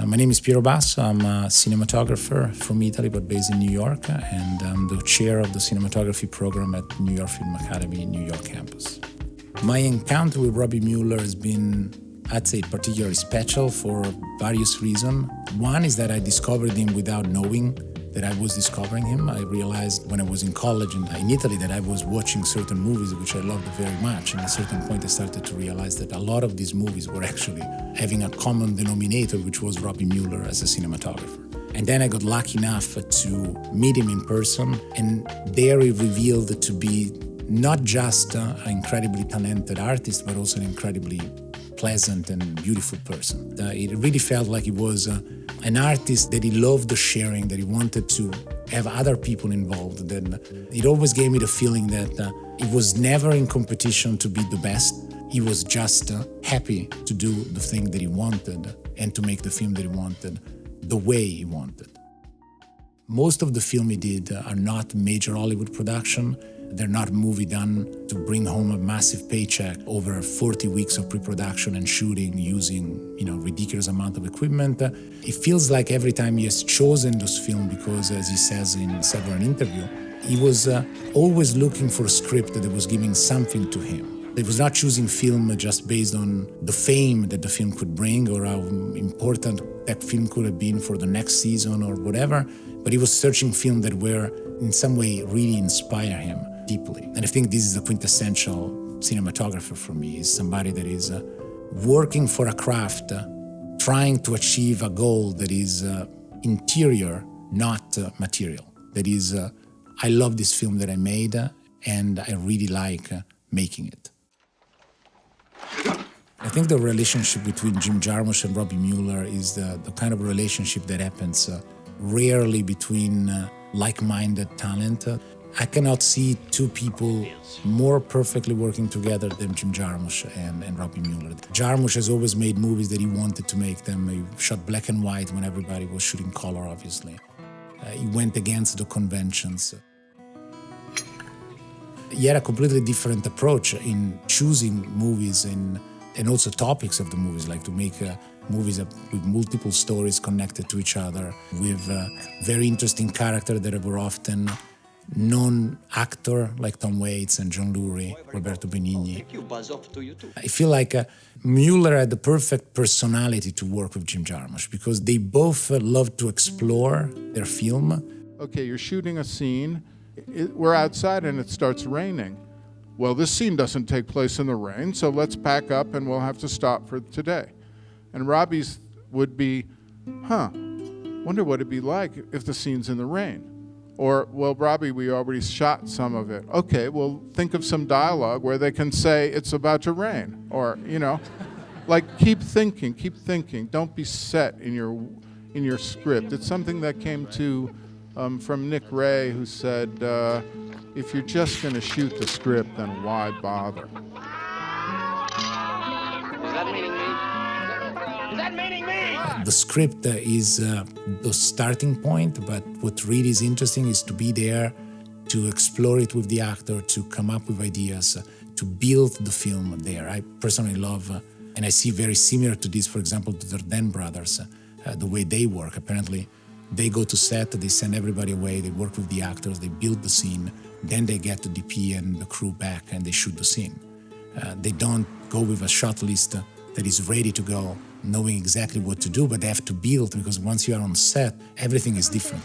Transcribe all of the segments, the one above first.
My name is Piero Basso. I'm a cinematographer from Italy, but based in New York, and I'm the chair of the cinematography program at New York Film Academy New York campus. My encounter with Robby Müller has been, I'd say, particularly special for various reasons. One is that I discovered him without knowing that I was discovering him. I realized when I was in college in Italy that I was watching certain movies which I loved very much, and at a certain point I started to realize that a lot of these movies were actually having a common denominator, which was Robby Müller as a cinematographer. And then I got lucky enough to meet him in person, and there he revealed to be not just an incredibly talented artist, but also an incredibly pleasant and beautiful person. It really felt like he was an artist that he loved the sharing, that he wanted to have other people involved. Then it always gave me the feeling that he was never in competition to be the best. He was just happy to do the thing that he wanted and to make the film that he wanted the way he wanted. Most of the film he did are not major Hollywood production. They're not movie done to bring home a massive paycheck over 40 weeks of pre-production and shooting using, ridiculous amount of equipment. It feels like every time he has chosen those films, because as he says in several interviews, he was always looking for a script that was giving something to him. He was not choosing film just based on the fame that the film could bring or how important that film could have been for the next season or whatever, but he was searching films that were in some way really inspire him deeply. And I think this is the quintessential cinematographer for me, is somebody that is working for a craft, trying to achieve a goal that is interior, not material. That is, I love this film that I made and I really like making it. I think the relationship between Jim Jarmusch and Robby Müller is the kind of relationship that happens rarely between like-minded talent. I cannot see two people more perfectly working together than Jim Jarmusch and Robby Müller. Jarmusch has always made movies that he wanted to make them. He shot black and white when everybody was shooting color, obviously. He went against the conventions. He had a completely different approach in choosing movies and also topics of the movies, like to make movies with multiple stories connected to each other, with very interesting characters that were often non-actor, like Tom Waits and John Lurie, Roberto Benigni. I feel like Muller had the perfect personality to work with Jim Jarmusch, because they both loved to explore their film. Okay, you're shooting a scene, we're outside and it starts raining. Well, this scene doesn't take place in the rain, so let's pack up and we'll have to stop for today. And Robby's would be, wonder what it'd be like if the scene's in the rain. Or, well, Robby, we already shot some of it. Okay, well, think of some dialogue where they can say it's about to rain. Or, like keep thinking. Don't be set in your script. It's something that came to from Nick Ray, who said, if you're just going to shoot the script, then why bother? The script is the starting point, but what really is interesting is to be there, to explore it with the actor, to come up with ideas, to build the film there. I personally love, and I see very similar to this, for example, to the Dardenne brothers, the way they work. Apparently, they go to set, they send everybody away, they work with the actors, they build the scene, then they get the DP and the crew back and they shoot the scene. They don't go with a shot list that is ready to go, knowing exactly what to do, but they have to build, because once you are on set, everything is different.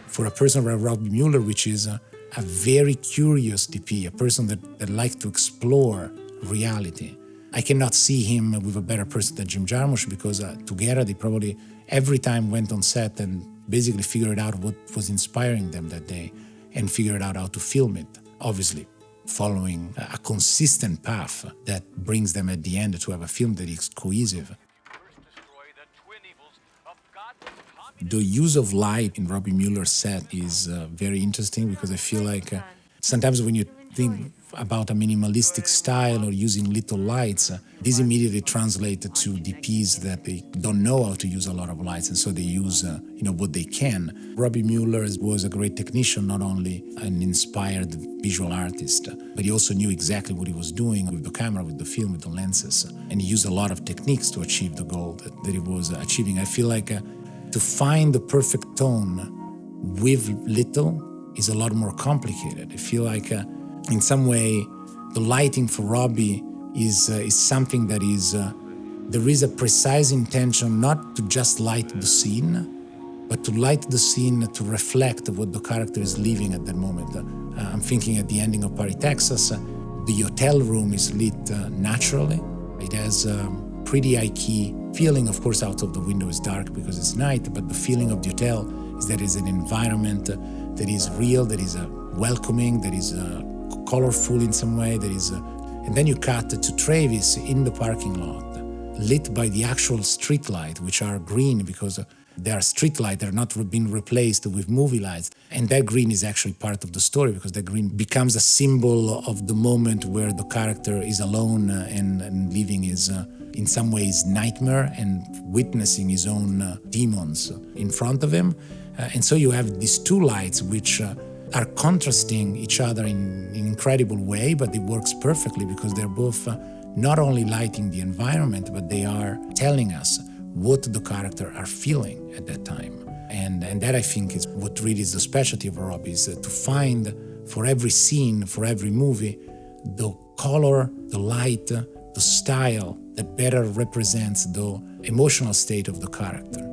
For a person like Robby Müller, which is a very curious DP, a person that likes to explore reality, I cannot see him with a better person than Jim Jarmusch, because together they probably every time went on set and basically figured out what was inspiring them that day and figured out how to film it, obviously following a consistent path that brings them at the end to have a film that is cohesive. The use of light in Robby Müller's set is very interesting, because I feel like sometimes when you think about a minimalistic style or using little lights, this immediately translated to DPs that they don't know how to use a lot of lights, and so they use what they can. Robby Müller was a great technician, not only an inspired visual artist, but he also knew exactly what he was doing with the camera, with the film, with the lenses, and he used a lot of techniques to achieve the goal that he was achieving. I feel like to find the perfect tone with little is a lot more complicated. I feel like in some way the lighting for Robby is something that is there is a precise intention not to just light the scene, but to light the scene to reflect what the character is living at that moment. I'm thinking at the ending of Paris, Texas, the hotel room is lit naturally. It has pretty high-key feeling. Of course, out of the window is dark because it's night, but the feeling of the hotel is that it's an environment that is real, that is welcoming, that is colorful in some way, that is... And then you cut to Travis in the parking lot, lit by the actual street light, which are green because they are street light, they're not being replaced with movie lights. And that green is actually part of the story because that green becomes a symbol of the moment where the character is alone and living his, in some ways, nightmare and witnessing his own demons in front of him. And so you have these two lights which are contrasting each other in an incredible way, but it works perfectly because they're both not only lighting the environment, but they are telling us what the character are feeling at that time. And that, I think, is what really is the specialty of Robby, is to find for every scene, for every movie, the color, the light, the style that better represents the emotional state of the character.